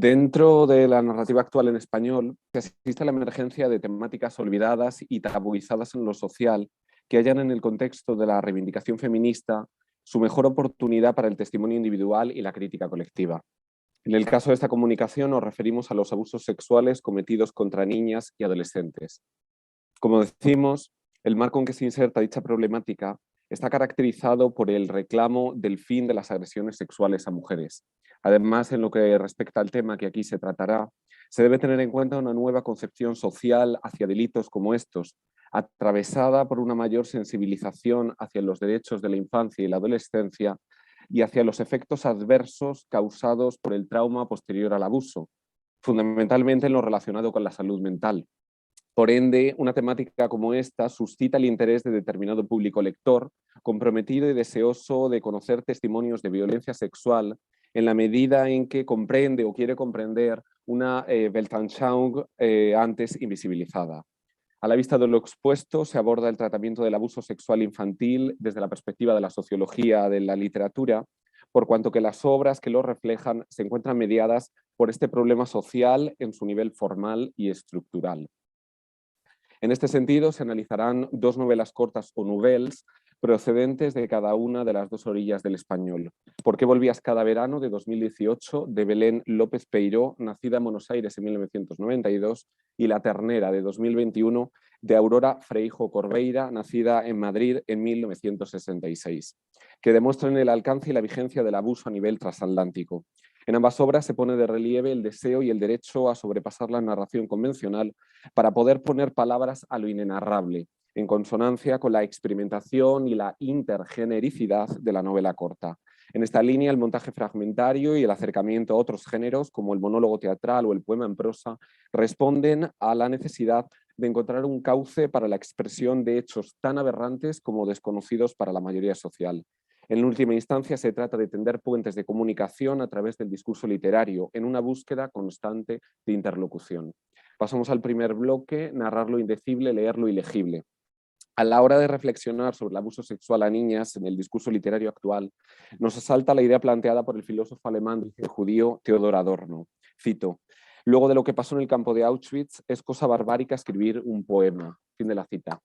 Dentro de la narrativa actual en español, se asiste a la emergencia de temáticas olvidadas y tabuizadas en lo social que hallan en el contexto de la reivindicación feminista su mejor oportunidad para el testimonio individual y la crítica colectiva. En el caso de esta comunicación nos referimos a los abusos sexuales cometidos contra niñas y adolescentes. Como decimos, el marco en que se inserta dicha problemática está caracterizado por el reclamo del fin de las agresiones sexuales a mujeres. Además, en lo que respecta al tema que aquí se tratará, se debe tener en cuenta una nueva concepción social hacia delitos como estos, atravesada por una mayor sensibilización hacia los derechos de la infancia y la adolescencia y hacia los efectos adversos causados por el trauma posterior al abuso, fundamentalmente en lo relacionado con la salud mental. Por ende, una temática como esta suscita el interés de determinado público lector, comprometido y deseoso de conocer testimonios de violencia sexual en la medida en que comprende o quiere comprender una Weltanschauung antes invisibilizada. A la vista de lo expuesto, se aborda el tratamiento del abuso sexual infantil desde la perspectiva de la sociología de la literatura, por cuanto que las obras que lo reflejan se encuentran mediadas por este problema social en su nivel formal y estructural. En este sentido, se analizarán dos novelas cortas o nouvelles procedentes de cada una de las dos orillas del español. ¿Por qué volvías cada verano?, de 2018, de Belén López Peiró, nacida en Buenos Aires en 1992, y La ternera, de 2021, de Aurora Freijo Corbeira, nacida en Madrid en 1966, que demuestran el alcance y la vigencia del abuso a nivel transatlántico. En ambas obras se pone de relieve el deseo y el derecho a sobrepasar la narración convencional para poder poner palabras a lo inenarrable, en consonancia con la experimentación y la intergenericidad de la novela corta. En esta línea, el montaje fragmentario y el acercamiento a otros géneros, como el monólogo teatral o el poema en prosa, responden a la necesidad de encontrar un cauce para la expresión de hechos tan aberrantes como desconocidos para la mayoría social. En última instancia, se trata de tender puentes de comunicación a través del discurso literario, en una búsqueda constante de interlocución. Pasamos al primer bloque, narrar lo indecible, leer lo ilegible. A la hora de reflexionar sobre el abuso sexual a niñas en el discurso literario actual, nos asalta la idea planteada por el filósofo alemán judío Theodor Adorno. Cito: «Luego de lo que pasó en el campo de Auschwitz, es cosa barbárica escribir un poema». Fin de la cita.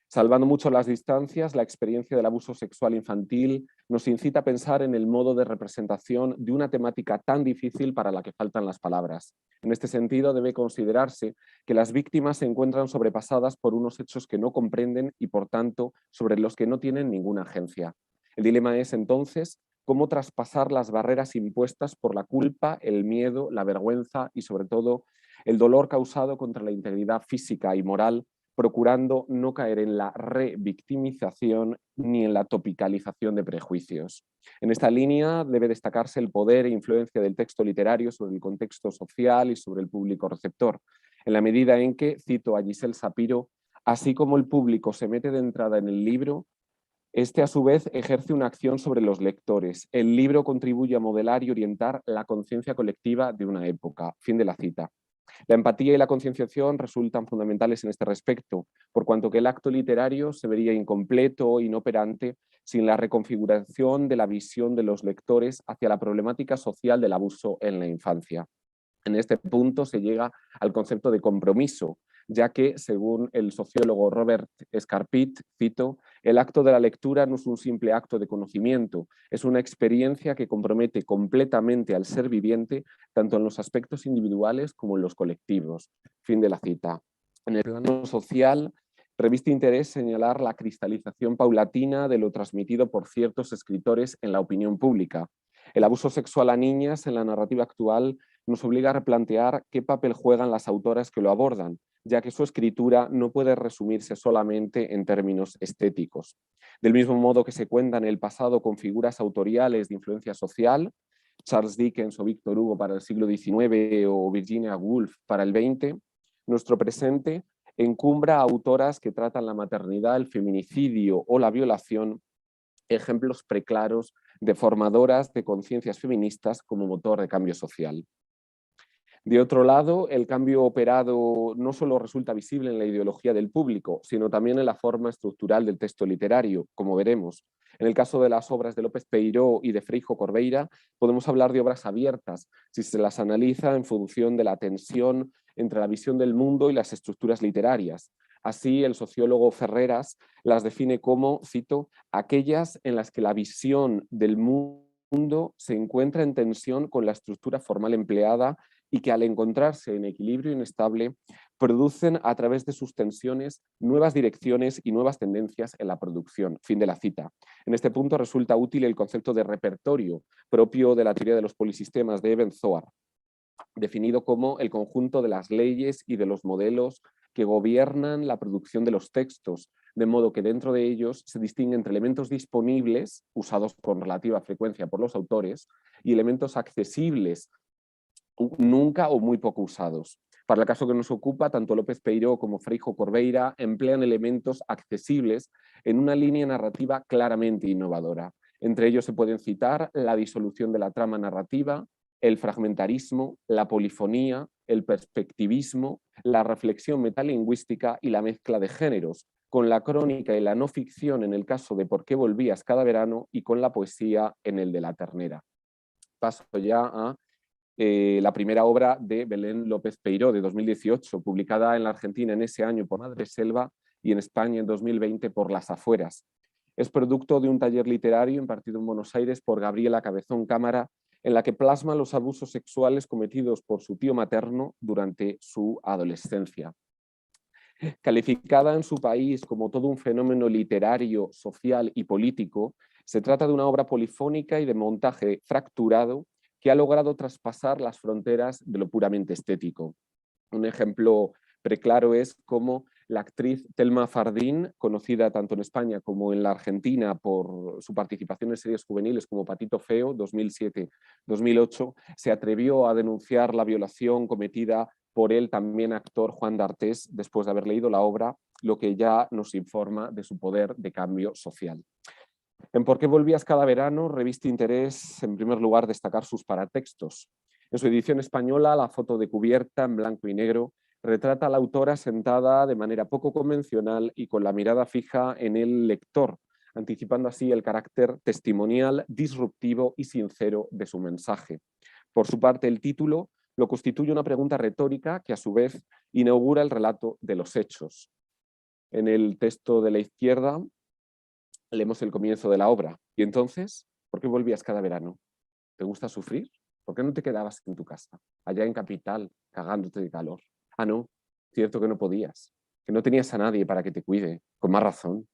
Salvando mucho las distancias, la experiencia del abuso sexual infantil nos incita a pensar en el modo de representación de una temática tan difícil para la que faltan las palabras. En este sentido, debe considerarse que las víctimas se encuentran sobrepasadas por unos hechos que no comprenden y, por tanto, sobre los que no tienen ninguna agencia. El dilema es, entonces, cómo traspasar las barreras impuestas por la culpa, el miedo, la vergüenza y, sobre todo, el dolor causado contra la integridad física y moral, procurando no caer en la revictimización ni en la topicalización de prejuicios. En esta línea debe destacarse el poder e influencia del texto literario sobre el contexto social y sobre el público receptor, en la medida en que, cito a Giselle Sapiro, así como el público se mete de entrada en el libro, este a su vez ejerce una acción sobre los lectores. El libro contribuye a modelar y orientar la conciencia colectiva de una época. Fin de la cita. La empatía y la concienciación resultan fundamentales en este respecto, por cuanto que el acto literario se vería incompleto o inoperante sin la reconfiguración de la visión de los lectores hacia la problemática social del abuso en la infancia. En este punto se llega al concepto de compromiso, ya que, según el sociólogo Robert Scarpit, cito, el acto de la lectura no es un simple acto de conocimiento, es una experiencia que compromete completamente al ser viviente, tanto en los aspectos individuales como en los colectivos. Fin de la cita. En el plano social, reviste interés señalar la cristalización paulatina de lo transmitido por ciertos escritores en la opinión pública. El abuso sexual a niñas en la narrativa actual nos obliga a replantear qué papel juegan las autoras que lo abordan, ya que su escritura no puede resumirse solamente en términos estéticos. Del mismo modo que se cuenta en el pasado con figuras autoriales de influencia social, Charles Dickens o Victor Hugo para el siglo XIX o Virginia Woolf para el XX, nuestro presente encumbra a autoras que tratan la maternidad, el feminicidio o la violación, ejemplos preclaros de formadoras de conciencias feministas como motor de cambio social. De otro lado, el cambio operado no solo resulta visible en la ideología del público, sino también en la forma estructural del texto literario, como veremos. En el caso de las obras de López Peiró y de Freixo Corbeira, podemos hablar de obras abiertas, si se las analiza en función de la tensión entre la visión del mundo y las estructuras literarias. Así, el sociólogo Ferreras las define como, cito, aquellas en las que la visión del mundo se encuentra en tensión con la estructura formal empleada y que al encontrarse en equilibrio inestable producen a través de sus tensiones nuevas direcciones y nuevas tendencias en la producción. Fin de la cita. En este punto resulta útil el concepto de repertorio propio de la teoría de los polisistemas de Eben Zohar, definido como el conjunto de las leyes y de los modelos que gobiernan la producción de los textos, de modo que dentro de ellos se distingue entre elementos disponibles, usados con relativa frecuencia por los autores, y elementos accesibles, nunca o muy poco usados. Para el caso que nos ocupa, tanto López Peiró como Freixo Corbeira emplean elementos accesibles en una línea narrativa claramente innovadora. Entre ellos se pueden citar la disolución de la trama narrativa, el fragmentarismo, la polifonía, el perspectivismo, la reflexión metalingüística y la mezcla de géneros, con la crónica y la no ficción en el caso de Por qué volvías cada verano y con la poesía en el de La ternera. Paso ya a la primera obra de Belén López Peiró, de 2018, publicada en la Argentina en ese año por Madreselva y en España en 2020 por Las Afueras. Es producto de un taller literario impartido en Buenos Aires por Gabriela Cabezón Cámara, en la que plasma los abusos sexuales cometidos por su tío materno durante su adolescencia. Calificada en su país como todo un fenómeno literario, social y político, se trata de una obra polifónica y de montaje fracturado que ha logrado traspasar las fronteras de lo puramente estético. Un ejemplo preclaro es cómo la actriz Thelma Fardín, conocida tanto en España como en la Argentina por su participación en series juveniles como Patito Feo, 2007-2008, se atrevió a denunciar la violación cometida por el también actor Juan D'Artés después de haber leído la obra, lo que ya nos informa de su poder de cambio social. En ¿Por qué volvías cada verano? Reviste interés, en primer lugar, destacar sus paratextos. En su edición española, la foto de cubierta en blanco y negro retrata a la autora sentada de manera poco convencional y con la mirada fija en el lector, anticipando así el carácter testimonial, disruptivo y sincero de su mensaje. Por su parte, el título lo constituye una pregunta retórica que a su vez inaugura el relato de los hechos. En el texto de la izquierda leemos el comienzo de la obra. ¿Y entonces? ¿Por qué volvías cada verano? ¿Te gusta sufrir? ¿Por qué no te quedabas en tu casa, allá en Capital, cagándote de calor? Ah, no, cierto que no podías, que no tenías a nadie para que te cuide, con más razón.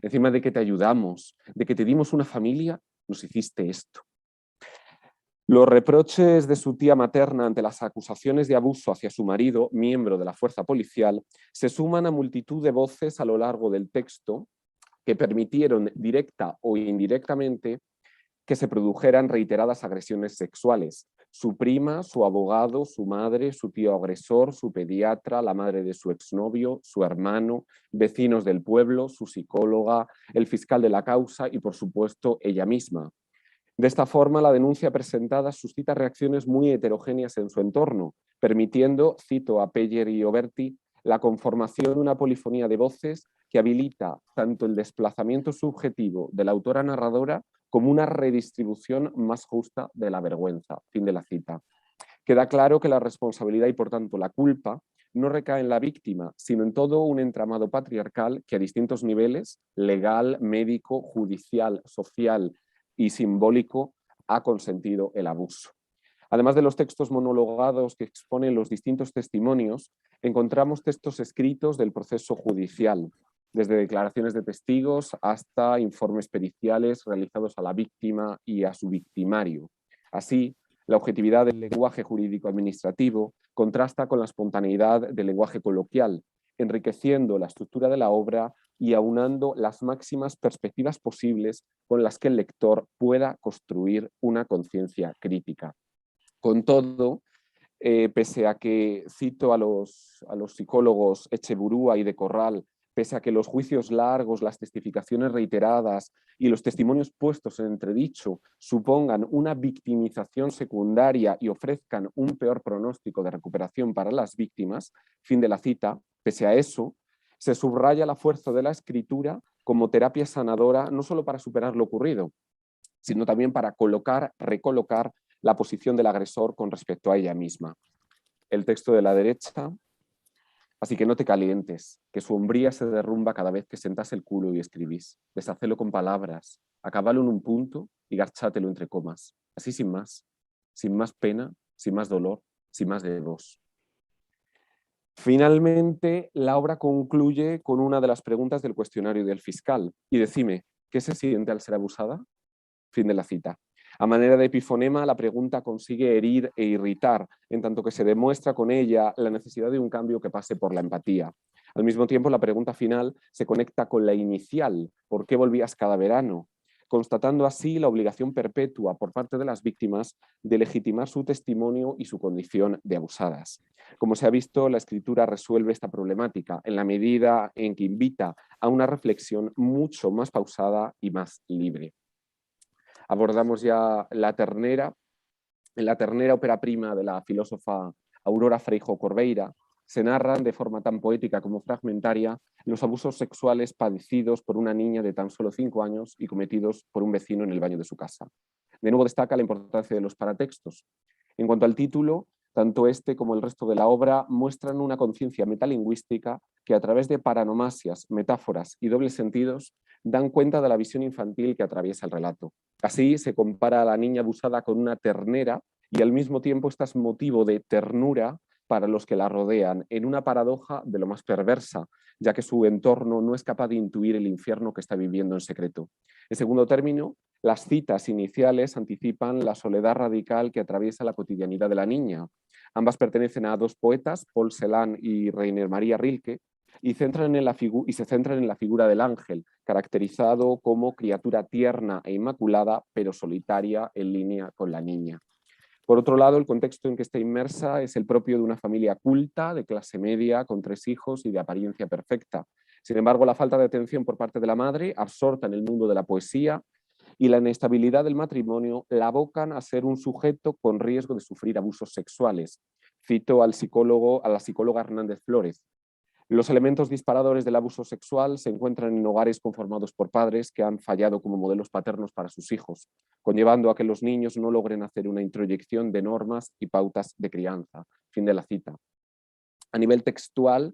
Encima de que te ayudamos, de que te dimos una familia, nos hiciste esto. Los reproches de su tía materna ante las acusaciones de abuso hacia su marido, miembro de la fuerza policial, se suman a multitud de voces a lo largo del texto que permitieron directa o indirectamente que se produjeran reiteradas agresiones sexuales. Su prima, su abogado, su madre, su tío agresor, su pediatra, la madre de su exnovio, su hermano, vecinos del pueblo, su psicóloga, el fiscal de la causa y, por supuesto, ella misma. De esta forma, la denuncia presentada suscita reacciones muy heterogéneas en su entorno, permitiendo, cito a Peyer y Oberti, la conformación de una polifonía de voces que habilita tanto el desplazamiento subjetivo de la autora narradora como una redistribución más justa de la vergüenza. Fin de la cita. Queda claro que la responsabilidad y, por tanto, la culpa no recae en la víctima, sino en todo un entramado patriarcal que a distintos niveles, legal, médico, judicial, social y simbólico, ha consentido el abuso. Además de los textos monologados que exponen los distintos testimonios, encontramos textos escritos del proceso judicial, desde declaraciones de testigos hasta informes periciales realizados a la víctima y a su victimario. Así, la objetividad del lenguaje jurídico administrativo contrasta con la espontaneidad del lenguaje coloquial, enriqueciendo la estructura de la obra y aunando las máximas perspectivas posibles con las que el lector pueda construir una conciencia crítica. Con todo, pese a que cito a los psicólogos Echeburúa y de Corral, pese a que los juicios largos, las testificaciones reiteradas y los testimonios puestos en entredicho supongan una victimización secundaria y ofrezcan un peor pronóstico de recuperación para las víctimas, fin de la cita, pese a eso, se subraya la fuerza de la escritura como terapia sanadora, no solo para superar lo ocurrido, sino también para recolocar la posición del agresor con respecto a ella misma. El texto de la derecha: así que no te calientes, que su hombría se derrumba cada vez que sentás el culo y escribís. Deshacelo con palabras, acabalo en un punto y garchátelo entre comas. Así sin más pena, sin más dolor, sin más de vos. Finalmente, la obra concluye con una de las preguntas del cuestionario del fiscal. Y decime, ¿qué se siente al ser abusada? Fin de la cita. A manera de epifonema, la pregunta consigue herir e irritar, en tanto que se demuestra con ella la necesidad de un cambio que pase por la empatía. Al mismo tiempo, la pregunta final se conecta con la inicial: ¿por qué volvías cada verano?, constatando así la obligación perpetua por parte de las víctimas de legitimar su testimonio y su condición de abusadas. Como se ha visto, la escritura resuelve esta problemática en la medida en que invita a una reflexión mucho más pausada y más libre. Abordamos ya La ternera. En La ternera, ópera prima de la filósofa Aurora Freijo Corveira, se narran de forma tan poética como fragmentaria los abusos sexuales padecidos por una niña de tan solo 5 años y cometidos por un vecino en el baño de su casa. De nuevo destaca la importancia de los paratextos. En cuanto al título, tanto este como el resto de la obra muestran una conciencia metalingüística que, a través de paranomasias, metáforas y dobles sentidos, dan cuenta de la visión infantil que atraviesa el relato. Así se compara a la niña abusada con una ternera y al mismo tiempo esta es motivo de ternura para los que la rodean, en una paradoja de lo más perversa, ya que su entorno no es capaz de intuir el infierno que está viviendo en secreto. En segundo término, las citas iniciales anticipan la soledad radical que atraviesa la cotidianidad de la niña. Ambas pertenecen a dos poetas, Paul Celan y Rainer Maria Rilke, y se centran en la figura del ángel, caracterizado como criatura tierna e inmaculada, pero solitaria en línea con la niña. Por otro lado, el contexto en que está inmersa es el propio de una familia culta, de clase media, con 3 hijos y de apariencia perfecta. Sin embargo, la falta de atención por parte de la madre, absorta en el mundo de la poesía, y la inestabilidad del matrimonio la abocan a ser un sujeto con riesgo de sufrir abusos sexuales. Cito a la psicóloga Hernández Flores: los elementos disparadores del abuso sexual se encuentran en hogares conformados por padres que han fallado como modelos paternos para sus hijos, conllevando a que los niños no logren hacer una introyección de normas y pautas de crianza. Fin de la cita. A nivel textual,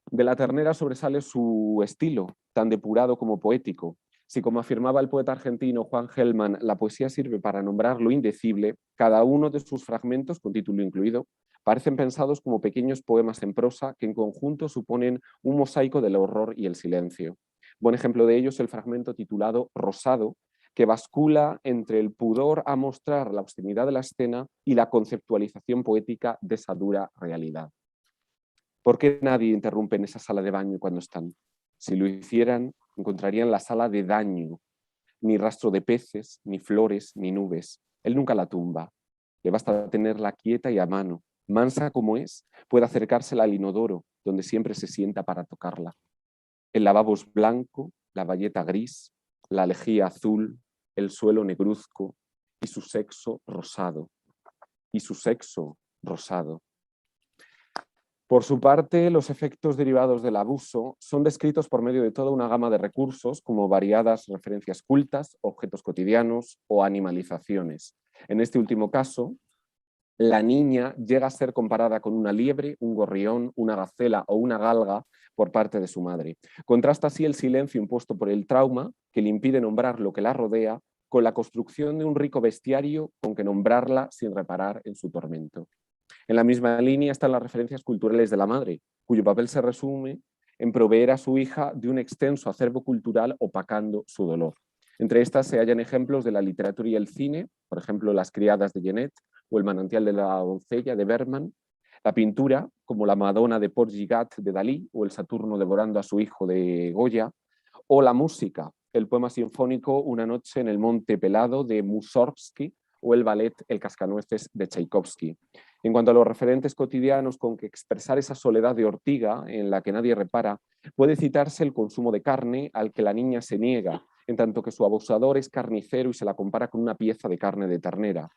de La ternera sobresale su estilo, tan depurado como poético. Si, como afirmaba el poeta argentino Juan Gelman, la poesía sirve para nombrar lo indecible, cada uno de sus fragmentos, con título incluido, parecen pensados como pequeños poemas en prosa que en conjunto suponen un mosaico del horror y el silencio. Buen ejemplo de ello es el fragmento titulado Rosado, que bascula entre el pudor a mostrar la obscenidad de la escena y la conceptualización poética de esa dura realidad. ¿Por qué nadie interrumpe en esa sala de baño cuando están? Si lo hicieran, encontrarían la sala de daño. Ni rastro de peces, ni flores, ni nubes. Él nunca la tumba. Le basta tenerla quieta y a mano. Mansa como es, puede acercársela al inodoro, donde siempre se sienta para tocarla. El lavabo es blanco, la bayeta gris, la lejía azul, el suelo negruzco y su sexo rosado. Y su sexo rosado. Por su parte, los efectos derivados del abuso son descritos por medio de toda una gama de recursos, como variadas referencias cultas, objetos cotidianos o animalizaciones. En este último caso, la niña llega a ser comparada con una liebre, un gorrión, una gacela o una galga por parte de su madre. Contrasta así el silencio impuesto por el trauma, que le impide nombrar lo que la rodea, con la construcción de un rico bestiario con que nombrarla sin reparar en su tormento. En la misma línea están las referencias culturales de la madre, cuyo papel se resume en proveer a su hija de un extenso acervo cultural opacando su dolor. Entre estas se hallan ejemplos de la literatura y el cine, por ejemplo, Las criadas de Genet o El manantial de la doncella de Bergman, la pintura, como la Madonna de Port Gigat de Dalí o el Saturno devorando a su hijo de Goya, o la música, el poema sinfónico Una noche en el monte pelado de Mussorgsky o el ballet El cascanueces de Tchaikovsky. En cuanto a los referentes cotidianos con que expresar esa soledad de ortiga en la que nadie repara, puede citarse el consumo de carne al que la niña se niega, en tanto que su abusador es carnicero y se la compara con una pieza de carne de ternera.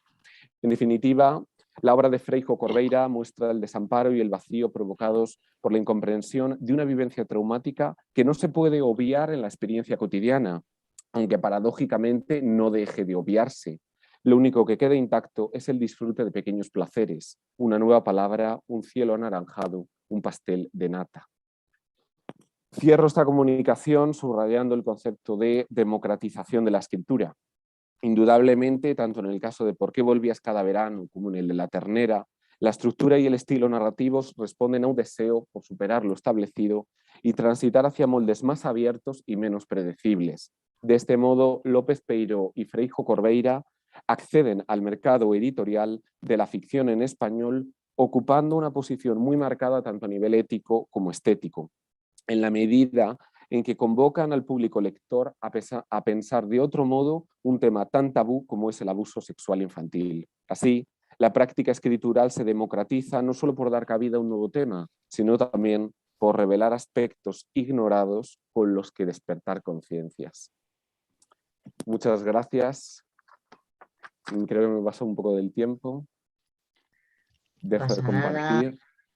En definitiva, La obra de Freijo Corbeira muestra el desamparo y el vacío provocados por la incomprensión de una vivencia traumática que no se puede obviar en la experiencia cotidiana, aunque paradójicamente no deje de obviarse. Lo único que queda intacto es el disfrute de pequeños placeres, una nueva palabra, un cielo anaranjado, un pastel de nata. Cierro esta comunicación subrayando el concepto de democratización de la escritura. Indudablemente, tanto en el caso de Por qué volvías cada verano como en el de La ternera, la estructura y el estilo narrativos responden a un deseo por superar lo establecido y transitar hacia moldes más abiertos y menos predecibles. De este modo, López Peiró y Freijo Corbeira acceden al mercado editorial de la ficción en español, ocupando una posición muy marcada tanto a nivel ético como estético, en la medida en que convocan al público lector a pensar de otro modo un tema tan tabú como es el abuso sexual infantil. Así, la práctica escritural se democratiza no solo por dar cabida a un nuevo tema, sino también por revelar aspectos ignorados con los que despertar conciencias. Muchas gracias. Creo que me pasó un poco del tiempo. No Dejo de pasa nada. compartir.